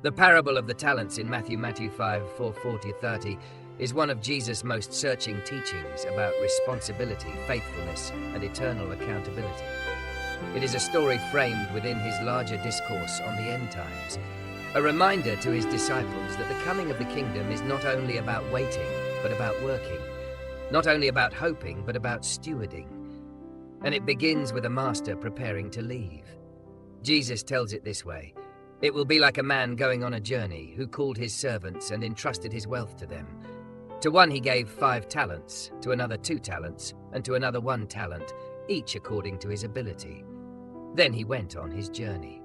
The parable of the talents in Matthew 5, 4:40-30 is one of Jesus' most searching teachings about responsibility, faithfulness, and eternal accountability. It is a story framed within his larger discourse on the end times, a reminder to his disciples that the coming of the kingdom is not only about waiting, but about working, not only about hoping, but about stewarding. And it begins with a master preparing to leave. Jesus tells it this way: "It will be like a man going on a journey who called his servants and entrusted his wealth to them. To one he gave 5 talents, to another 2 talents, and to another 1 talent, each according to his ability. Then he went on his journey."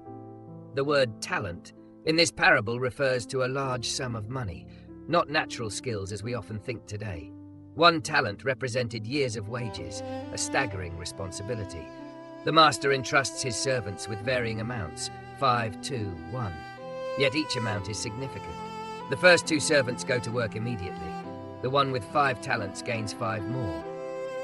The word talent in this parable refers to a large sum of money, not natural skills as we often think today. 1 talent represented years of wages, a staggering responsibility. The master entrusts his servants with varying amounts, 5, 2, 1. Yet each amount is significant. The first 2 servants go to work immediately. The one with 5 talents gains 5 more.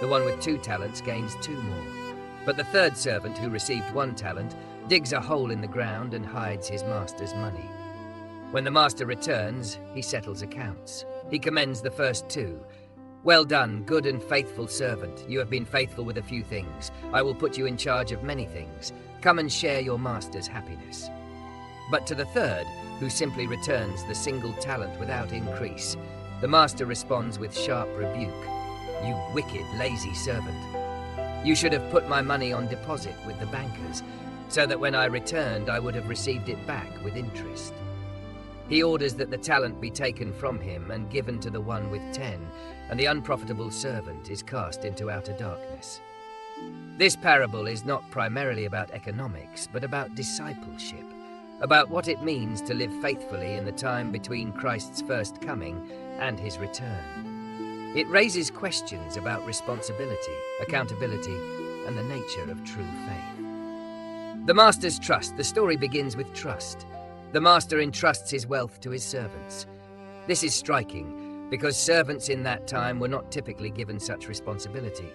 The one with 2 talents gains 2 more. But the third servant, who received 1 talent, digs a hole in the ground and hides his master's money. When the master returns, he settles accounts. He commends the first 2. "Well done, good and faithful servant. You have been faithful with a few things. I will put you in charge of many things. Come and share your master's happiness." But to the third, who simply returns the single talent without increase, the master responds with sharp rebuke. "You wicked, lazy servant. You should have put my money on deposit with the bankers, so that when I returned I would have received it back with interest." He orders that the talent be taken from him and given to the one with 10, and the unprofitable servant is cast into outer darkness. This parable is not primarily about economics, but about discipleship, about what it means to live faithfully in the time between Christ's first coming and his return. It raises questions about responsibility, accountability, and the nature of true faith. The master's trust. The story begins with trust. The master entrusts his wealth to his servants. This is striking, because servants in that time were not typically given such responsibility.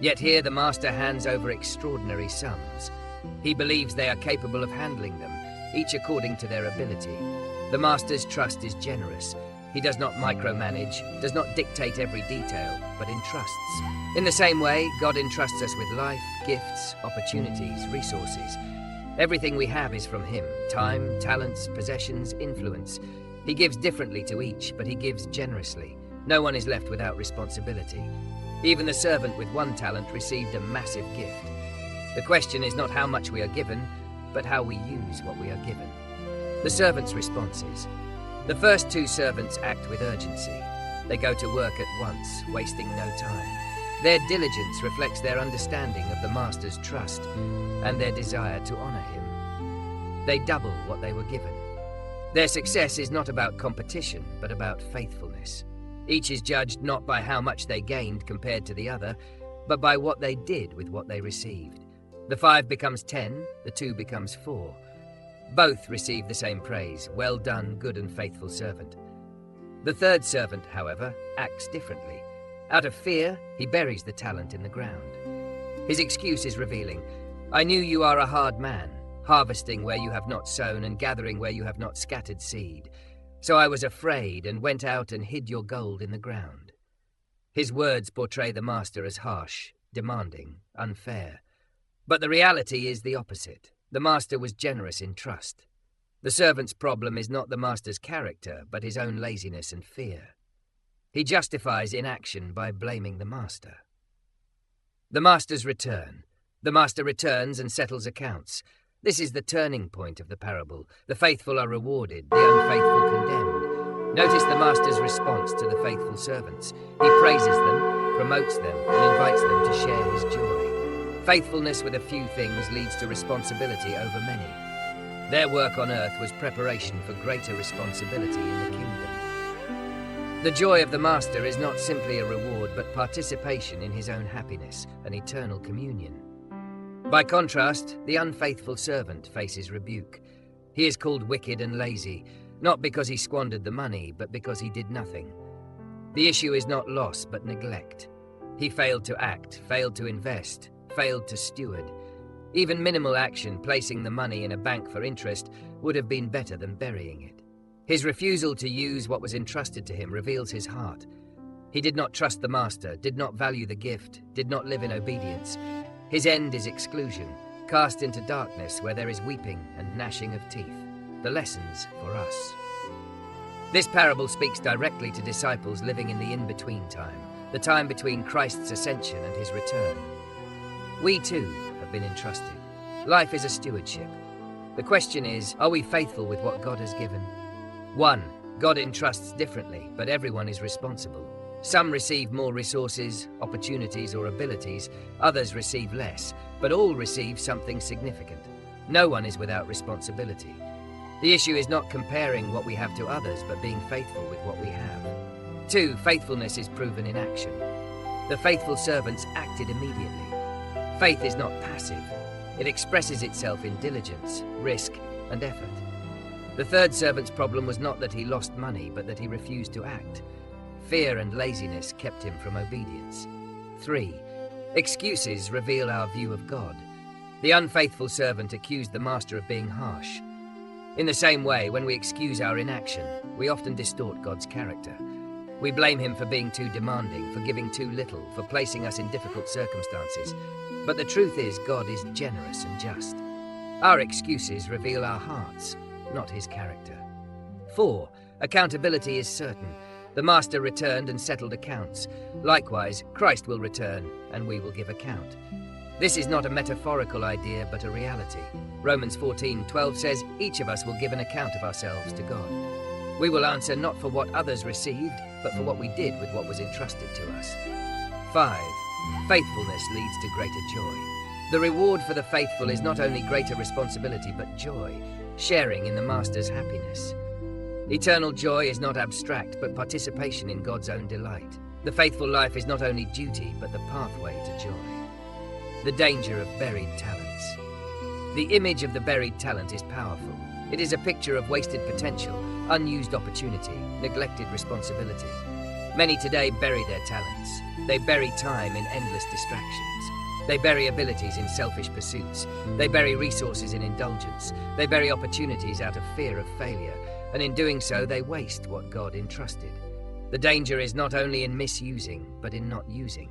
Yet here the master hands over extraordinary sums. He believes they are capable of handling them, each according to their ability. The master's trust is generous. He does not micromanage, does not dictate every detail, but entrusts. In the same way, God entrusts us with life, gifts, opportunities, resources. Everything we have is from him: time, talents, possessions, influence. He gives differently to each, but he gives generously. No one is left without responsibility. Even the servant with 1 talent received a massive gift. The question is not how much we are given, but how we use what we are given. The servant's responses. The first 2 servants act with urgency. They go to work at once, wasting no time. Their diligence reflects their understanding of the master's trust and their desire to honor him. They double what they were given. Their success is not about competition, but about faithfulness. Each is judged not by how much they gained compared to the other, but by what they did with what they received. The 5 becomes 10, the 2 becomes 4. Both receive the same praise: "Well done, good and faithful servant." The third servant, however, acts differently. Out of fear, he buries the talent in the ground. His excuse is revealing: "I knew you are a hard man, harvesting where you have not sown and gathering where you have not scattered seed. So I was afraid and went out and hid your gold in the ground." His words portray the master as harsh, demanding, unfair. But the reality is the opposite. The master was generous in trust. The servant's problem is not the master's character, but his own laziness and fear. He justifies inaction by blaming the master. The master's return. The master returns and settles accounts. This is the turning point of the parable. The faithful are rewarded, the unfaithful condemned. Notice the master's response to the faithful servants. He praises them, promotes them, and invites them to share his joy. Faithfulness with a few things leads to responsibility over many. Their work on earth was preparation for greater responsibility in the kingdom. The joy of the master is not simply a reward, but participation in his own happiness and eternal communion. By contrast, the unfaithful servant faces rebuke. He is called wicked and lazy, not because he squandered the money, but because he did nothing. The issue is not loss, but neglect. He failed to act, failed to invest, failed to steward. Even minimal action, placing the money in a bank for interest, would have been better than burying it. His refusal to use what was entrusted to him reveals his heart. He did not trust the master, did not value the gift, did not live in obedience. His end is exclusion, cast into darkness where there is weeping and gnashing of teeth. The lessons for us. This parable speaks directly to disciples living in the in-between time, the time between Christ's ascension and his return. We too have been entrusted. Life is a stewardship. The question is, are we faithful with what God has given? 1. God entrusts differently, but everyone is responsible. Some receive more resources, opportunities, or abilities. Others receive less, but all receive something significant. No one is without responsibility. The issue is not comparing what we have to others, but being faithful with what we have. 2. Faithfulness is proven in action. The faithful servants acted immediately. Faith is not passive. It expresses itself in diligence, risk, and effort. The third servant's problem was not that he lost money, but that he refused to act. Fear and laziness kept him from obedience. 3. Excuses reveal our view of God. The unfaithful servant accused the master of being harsh. In the same way, when we excuse our inaction, we often distort God's character. We blame him for being too demanding, for giving too little, for placing us in difficult circumstances. But the truth is, God is generous and just. Our excuses reveal our hearts, not his character. 4. Accountability is certain. The master returned and settled accounts. Likewise, Christ will return, and we will give account. This is not a metaphorical idea, but a reality. Romans 14:12 says, each of us will give an account of ourselves to God. We will answer not for what others received, but for what we did with what was entrusted to us. 5. Faithfulness leads to greater joy. The reward for the faithful is not only greater responsibility, but joy, sharing in the master's happiness. Eternal joy is not abstract, but participation in God's own delight. The faithful life is not only duty, but the pathway to joy. The danger of buried talents. The image of the buried talent is powerful. It is a picture of wasted potential, unused opportunity, neglected responsibility. Many today bury their talents. They bury time in endless distractions. They bury abilities in selfish pursuits. They bury resources in indulgence. They bury opportunities out of fear of failure. And in doing so, they waste what God entrusted. The danger is not only in misusing, but in not using.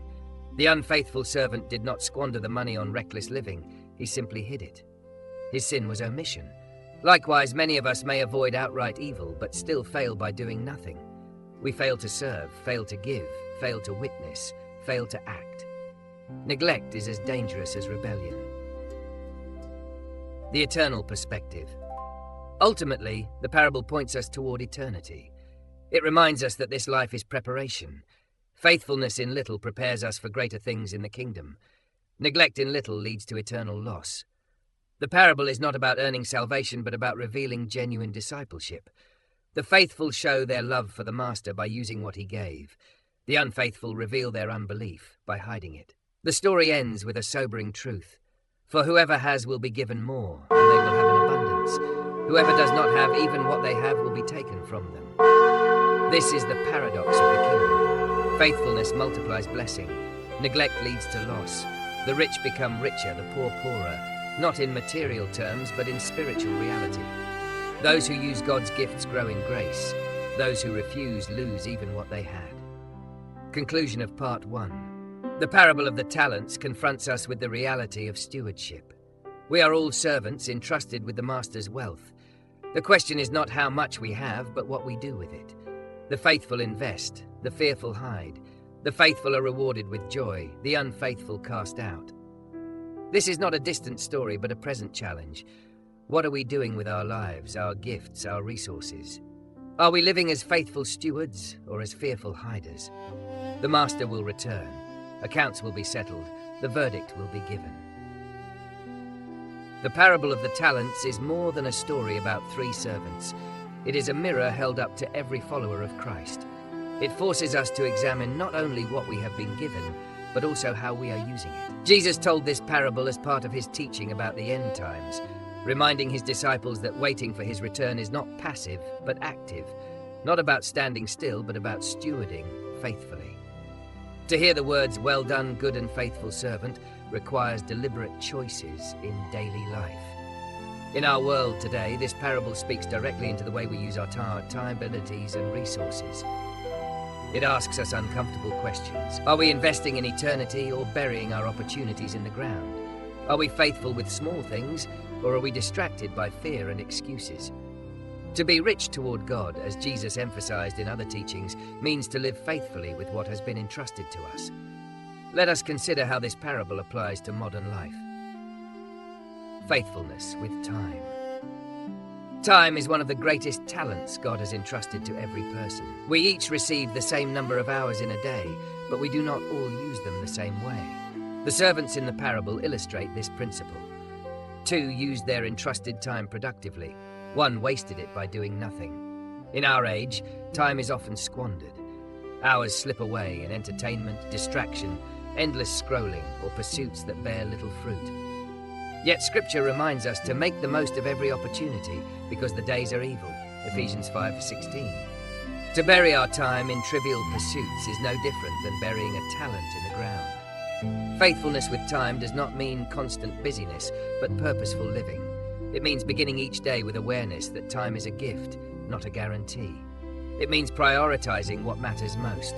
The unfaithful servant did not squander the money on reckless living. He simply hid it. His sin was omission. Likewise, many of us may avoid outright evil, but still fail by doing nothing. We fail to serve, fail to give, fail to witness, fail to act. Neglect is as dangerous as rebellion. The eternal perspective. Ultimately, the parable points us toward eternity. It reminds us that this life is preparation. Faithfulness in little prepares us for greater things in the kingdom. Neglect in little leads to eternal loss. The parable is not about earning salvation, but about revealing genuine discipleship. The faithful show their love for the master by using what he gave. The unfaithful reveal their unbelief by hiding it. The story ends with a sobering truth. For whoever has will be given more, and they will have an abundance. Whoever does not have, even what they have will be taken from them. This is the paradox of the kingdom. Faithfulness multiplies blessing. Neglect leads to loss. The rich become richer, the poor poorer, not in material terms, but in spiritual reality. Those who use God's gifts grow in grace. Those who refuse lose even what they had. Conclusion of Part 1. The parable of the talents confronts us with the reality of stewardship. We are all servants entrusted with the master's wealth. The question is not how much we have, but what we do with it. The faithful invest, the fearful hide. The faithful are rewarded with joy, the unfaithful cast out. This is not a distant story, but a present challenge. What are we doing with our lives, our gifts, our resources? Are we living as faithful stewards or as fearful hiders? The master will return. Accounts will be settled. The verdict will be given. The parable of the talents is more than a story about three servants. It is a mirror held up to every follower of Christ. It forces us to examine not only what we have been given, but also how we are using it. Jesus told this parable as part of his teaching about the end times, reminding his disciples that waiting for his return is not passive, but active, not about standing still, but about stewarding faithfully. To hear the words, "Well done, good and faithful servant," requires deliberate choices in daily life. In our world today, this parable speaks directly into the way we use our time, abilities, and resources. It asks us uncomfortable questions. Are we investing in eternity or burying our opportunities in the ground? Are we faithful with small things, or are we distracted by fear and excuses? To be rich toward God, as Jesus emphasized in other teachings, means to live faithfully with what has been entrusted to us. Let us consider how this parable applies to modern life. Faithfulness with time. Time is one of the greatest talents God has entrusted to every person. We each receive the same number of hours in a day, but we do not all use them the same way. The servants in the parable illustrate this principle. 2 used their entrusted time productively. 1 wasted it by doing nothing. In our age, time is often squandered. Hours slip away in entertainment, distraction, endless scrolling, or pursuits that bear little fruit. Yet Scripture reminds us to make the most of every opportunity because the days are evil, Ephesians 5:16. To bury our time in trivial pursuits is no different than burying a talent in the ground. Faithfulness with time does not mean constant busyness, but purposeful living. It means beginning each day with awareness that time is a gift, not a guarantee. It means prioritizing what matters most: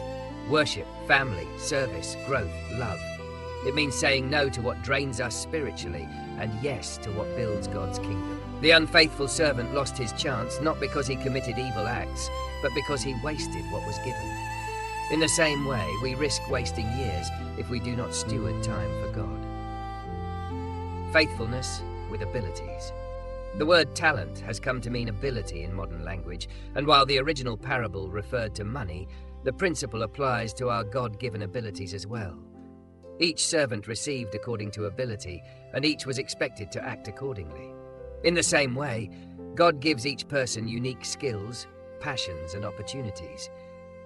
worship, family, service, growth, love. It means saying no to what drains us spiritually and yes to what builds God's kingdom. The unfaithful servant lost his chance not because he committed evil acts, but because he wasted what was given. In the same way, we risk wasting years if we do not steward time for God. Faithfulness with abilities. The word talent has come to mean ability in modern language, and while the original parable referred to money, the principle applies to our God-given abilities as well. Each servant received according to ability, and each was expected to act accordingly. In the same way, God gives each person unique skills, passions, and opportunities.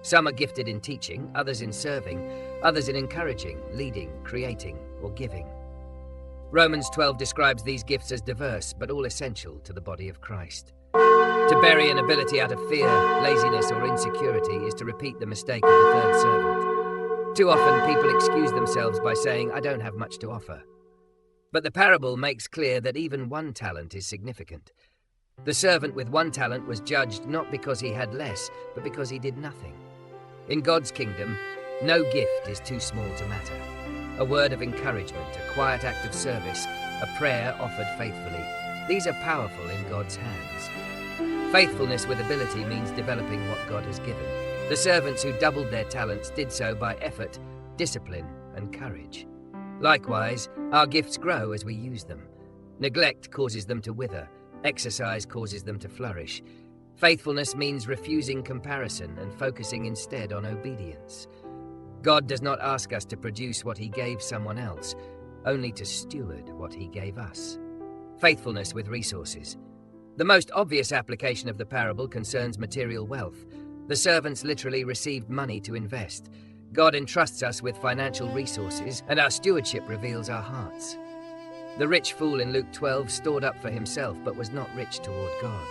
Some are gifted in teaching, others in serving, others in encouraging, leading, creating, or giving. Romans 12 describes these gifts as diverse, but all essential to the body of Christ. To bury an ability out of fear, laziness, or insecurity is to repeat the mistake of the third servant. Too often, people excuse themselves by saying, "I don't have much to offer." But the parable makes clear that even 1 talent is significant. The servant with 1 talent was judged not because he had less, but because he did nothing. In God's kingdom, no gift is too small to matter. A word of encouragement, a quiet act of service, a prayer offered faithfully, these are powerful in God's hands. Faithfulness with ability means developing what God has given. The servants who doubled their talents did so by effort, discipline, and courage. Likewise, our gifts grow as we use them. Neglect causes them to wither. Exercise causes them to flourish. Faithfulness means refusing comparison and focusing instead on obedience. God does not ask us to produce what He gave someone else, only to steward what He gave us. Faithfulness with resources. The most obvious application of the parable concerns material wealth. The servants literally received money to invest. God entrusts us with financial resources, and our stewardship reveals our hearts. The rich fool in Luke 12 stored up for himself, but was not rich toward God.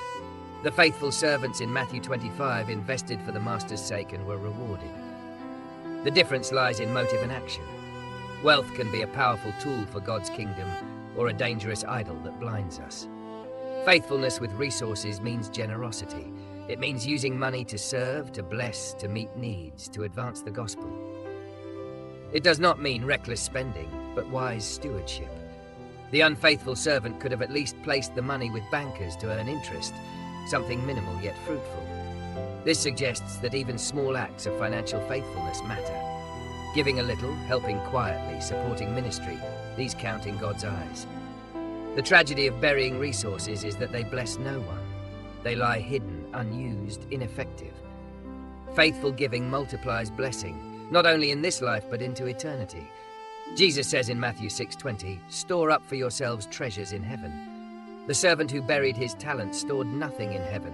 The faithful servants in Matthew 25 invested for the master's sake and were rewarded. The difference lies in motive and action. Wealth can be a powerful tool for God's kingdom, or a dangerous idol that blinds us. Faithfulness with resources means generosity. It means using money to serve, to bless, to meet needs, to advance the gospel. It does not mean reckless spending, but wise stewardship. The unfaithful servant could have at least placed the money with bankers to earn interest, something minimal yet fruitful. This suggests that even small acts of financial faithfulness matter. Giving a little, helping quietly, supporting ministry, these count in God's eyes. The tragedy of burying resources is that they bless no one. They lie hidden, unused, ineffective. Faithful giving multiplies blessing, not only in this life but into eternity. Jesus says in Matthew 6:20, "Store up for yourselves treasures in heaven." The servant who buried his talent stored nothing in heaven.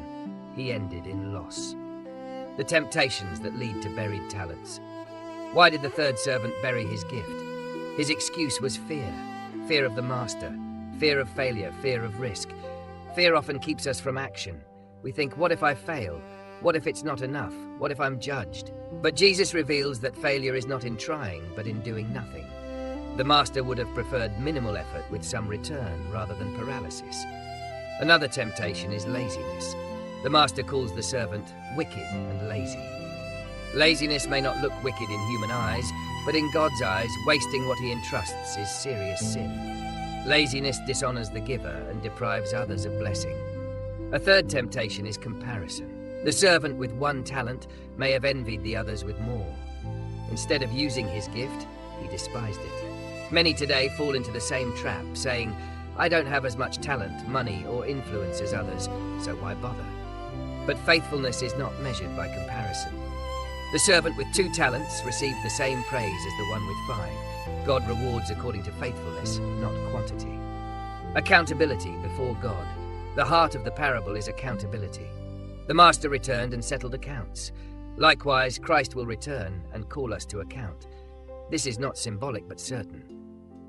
He ended in loss. The temptations that lead to buried talents. Why did the third servant bury his gift? His excuse was fear. Fear of the master, fear of failure, fear of risk. Fear often keeps us from action. We think, what if I fail? What if it's not enough? What if I'm judged? But Jesus reveals that failure is not in trying, but in doing nothing. The master would have preferred minimal effort with some return rather than paralysis. Another temptation is laziness. The master calls the servant wicked and lazy. Laziness may not look wicked in human eyes, but in God's eyes, wasting what he entrusts is serious sin. Laziness dishonors the giver and deprives others of blessing. A third temptation is comparison. The servant with 1 talent may have envied the others with more. Instead of using his gift, he despised it. Many today fall into the same trap, saying, "I don't have as much talent, money, or influence as others, so why bother?" But faithfulness is not measured by comparison. The servant with 2 talents received the same praise as the one with 5. God rewards according to faithfulness, not quantity. Accountability before God. The heart of the parable is accountability. The master returned and settled accounts. Likewise, Christ will return and call us to account. This is not symbolic but certain.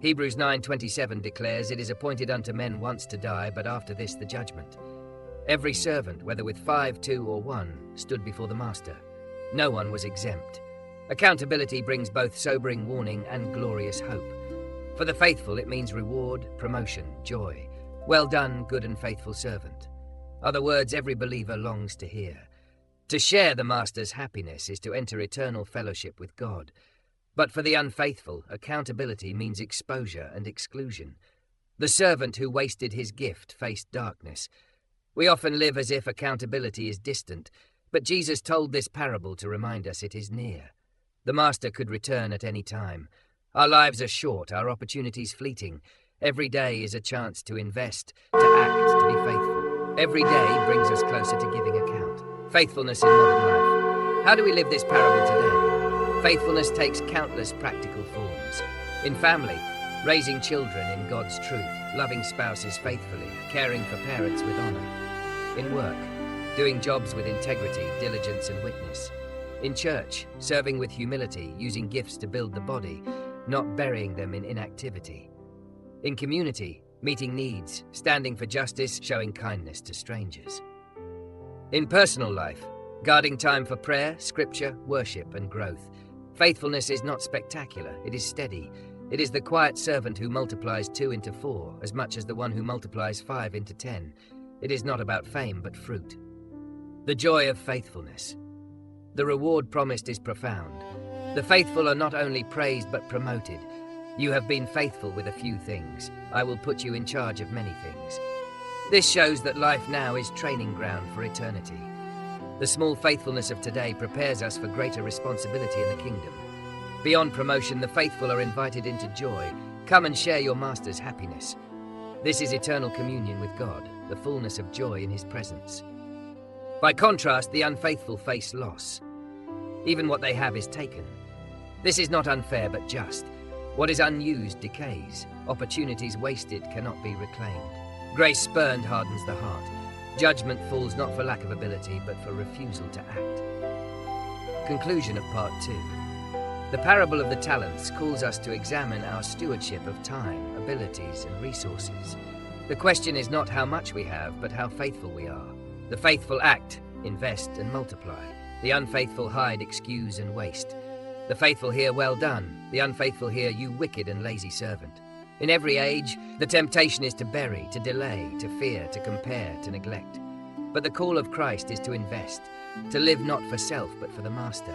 Hebrews 9:27 declares, "It is appointed unto men once to die, but after this the judgment." Every servant, whether with 5, 2, or 1, stood before the master. No one was exempt. Accountability brings both sobering warning and glorious hope. For the faithful, it means reward, promotion, joy. "Well done, good and faithful servant," are the words every believer longs to hear. To share the master's happiness is to enter eternal fellowship with God. But for the unfaithful, accountability means exposure and exclusion. The servant who wasted his gift faced darkness. We often live as if accountability is distant, but Jesus told this parable to remind us it is near. The master could return at any time. Our lives are short, our opportunities fleeting. Every day is a chance to invest, to act, to be faithful. Every day brings us closer to giving account. Faithfulness in modern life. How do we live this parable today? Faithfulness takes countless practical forms. In family, raising children in God's truth, loving spouses faithfully, caring for parents with honor. In work, doing jobs with integrity, diligence, and witness. In church, serving with humility, using gifts to build the body, not burying them in inactivity. In community, meeting needs, standing for justice, showing kindness to strangers. In personal life, guarding time for prayer, scripture, worship, and growth. Faithfulness is not spectacular, it is steady. It is the quiet servant who multiplies 2 into 4, as much as the one who multiplies 5 into 10. It is not about fame, but fruit. The joy of faithfulness. The reward promised is profound. The faithful are not only praised, but promoted. "You have been faithful with a few things. I will put you in charge of many things." This shows that life now is training ground for eternity. The small faithfulness of today prepares us for greater responsibility in the kingdom. Beyond promotion, the faithful are invited into joy. Come and share your master's happiness. This is eternal communion with God, the fullness of joy in his presence. By contrast, the unfaithful face loss. Even what they have is taken. This is not unfair but just. What is unused decays. Opportunities wasted cannot be reclaimed. Grace spurned hardens the heart. Judgment falls not for lack of ability, but for refusal to act. Conclusion of Part 2. The parable of the talents calls us to examine our stewardship of time, abilities, and resources. The question is not how much we have, but how faithful we are. The faithful act, invest, and multiply. The unfaithful hide, excuse, and waste. The faithful hear, "Well done." The unfaithful hear, "You wicked and lazy servant." In every age, the temptation is to bury, to delay, to fear, to compare, to neglect. But the call of Christ is to invest, to live not for self, but for the Master,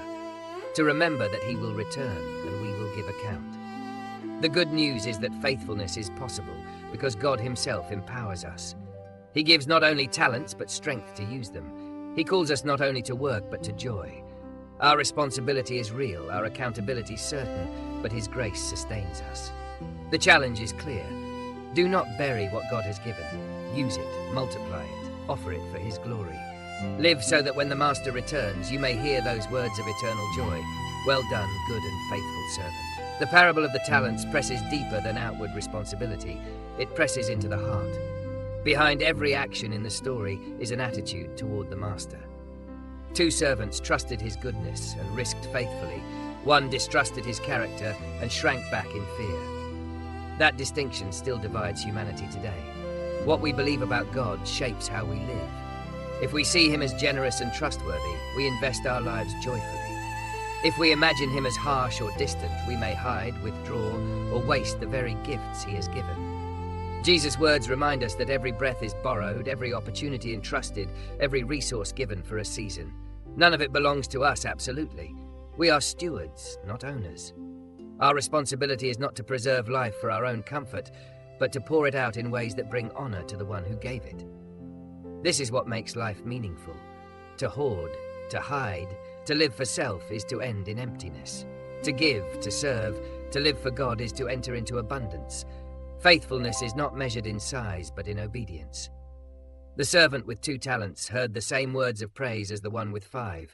to remember that he will return and we will give account. The good news is that faithfulness is possible because God himself empowers us. He gives not only talents, but strength to use them. He calls us not only to work, but to joy. Our responsibility is real, our accountability certain, but his grace sustains us. The challenge is clear. Do not bury what God has given. Use it, multiply it, offer it for his glory. Live so that when the Master returns, you may hear those words of eternal joy. "Well done, good and faithful servant." The parable of the talents presses deeper than outward responsibility. It presses into the heart. Behind every action in the story is an attitude toward the Master. 2 servants trusted his goodness and risked faithfully. 1 distrusted his character and shrank back in fear. That distinction still divides humanity today. What we believe about God shapes how we live. If we see him as generous and trustworthy, we invest our lives joyfully. If we imagine him as harsh or distant, we may hide, withdraw, or waste the very gifts he has given. Jesus' words remind us that every breath is borrowed, every opportunity entrusted, every resource given for a season. None of it belongs to us absolutely. We are stewards, not owners. Our responsibility is not to preserve life for our own comfort, but to pour it out in ways that bring honor to the one who gave it. This is what makes life meaningful. To hoard, to hide, to live for self is to end in emptiness. To give, to serve, to live for God is to enter into abundance. Faithfulness is not measured in size, but in obedience. The servant with 2 talents heard the same words of praise as the one with 5.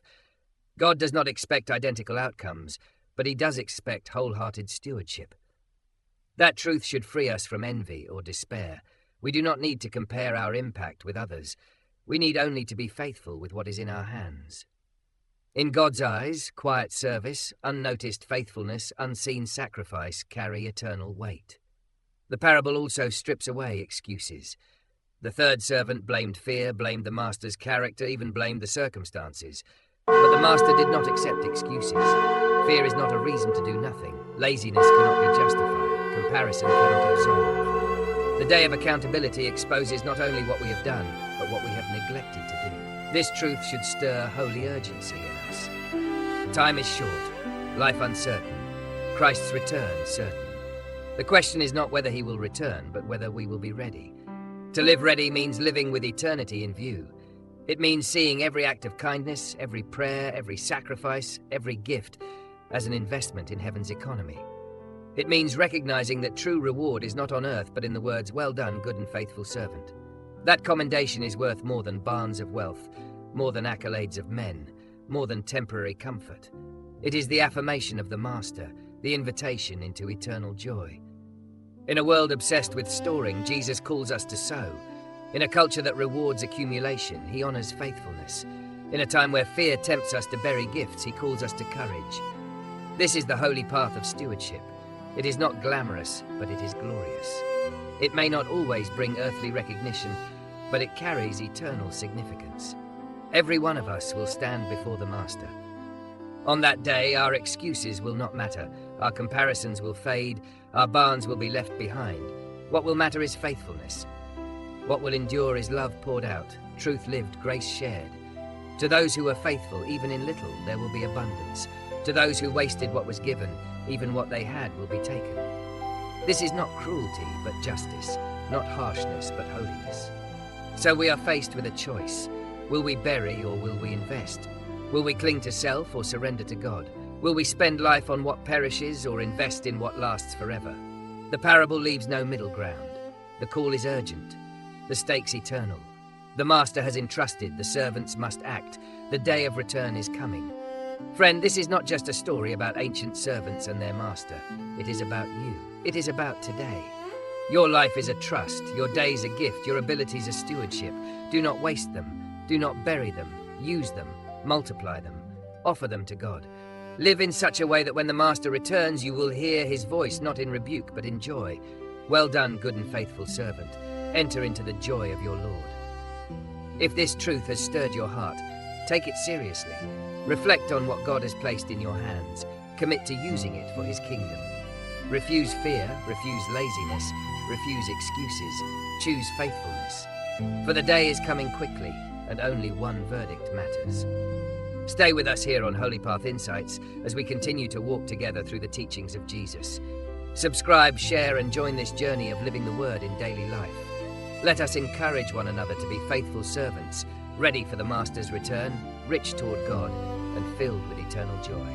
God does not expect identical outcomes, but he does expect wholehearted stewardship. That truth should free us from envy or despair. We do not need to compare our impact with others. We need only to be faithful with what is in our hands. In God's eyes, quiet service, unnoticed faithfulness, unseen sacrifice carry eternal weight. The parable also strips away excuses. The third servant blamed fear, blamed the master's character, even blamed the circumstances. But the master did not accept excuses. Fear is not a reason to do nothing. Laziness cannot be justified. Comparison cannot absolve. The day of accountability exposes not only what we have done, but what we have neglected to do. This truth should stir holy urgency in us. Time is short, life uncertain, Christ's return certain. The question is not whether he will return, but whether we will be ready. To live ready means living with eternity in view. It means seeing every act of kindness, every prayer, every sacrifice, every gift as an investment in heaven's economy. It means recognizing that true reward is not on earth, but in the words, "Well done, good and faithful servant." That commendation is worth more than barns of wealth, more than accolades of men, more than temporary comfort. It is the affirmation of the Master, the invitation into eternal joy. In a world obsessed with storing, Jesus calls us to sow. In a culture that rewards accumulation, he honors faithfulness. In a time where fear tempts us to bury gifts, he calls us to courage. This is the holy path of stewardship. It is not glamorous, but it is glorious. It may not always bring earthly recognition, but it carries eternal significance. Every one of us will stand before the Master. On that day, our excuses will not matter. Our comparisons will fade. Our barns will be left behind. What will matter is faithfulness. What will endure is love poured out, truth lived, grace shared. To those who are faithful, even in little, there will be abundance. To those who wasted what was given, even what they had will be taken. This is not cruelty, but justice, not harshness, but holiness. So we are faced with a choice. Will we bury or will we invest? Will we cling to self or surrender to God? Will we spend life on what perishes or invest in what lasts forever? The parable leaves no middle ground. The call is urgent. The stakes eternal. The Master has entrusted, the servants must act. The day of return is coming. Friend, this is not just a story about ancient servants and their master. It is about you. It is about today. Your life is a trust. Your day is a gift. Your abilities a stewardship. Do not waste them. Do not bury them. Use them. Multiply them. Offer them to God. Live in such a way that when the Master returns, you will hear his voice, not in rebuke, but in joy. Well done, good and faithful servant. Enter into the joy of your Lord. If this truth has stirred your heart, take it seriously. Reflect on what God has placed in your hands. Commit to using it for his kingdom. Refuse fear, refuse laziness, refuse excuses. Choose faithfulness. For the day is coming quickly, and only one verdict matters. Stay with us here on Holy Path Insights as we continue to walk together through the teachings of Jesus. Subscribe, share, and join this journey of living the Word in daily life. Let us encourage one another to be faithful servants, ready for the Master's return, rich toward God, and filled with eternal joy.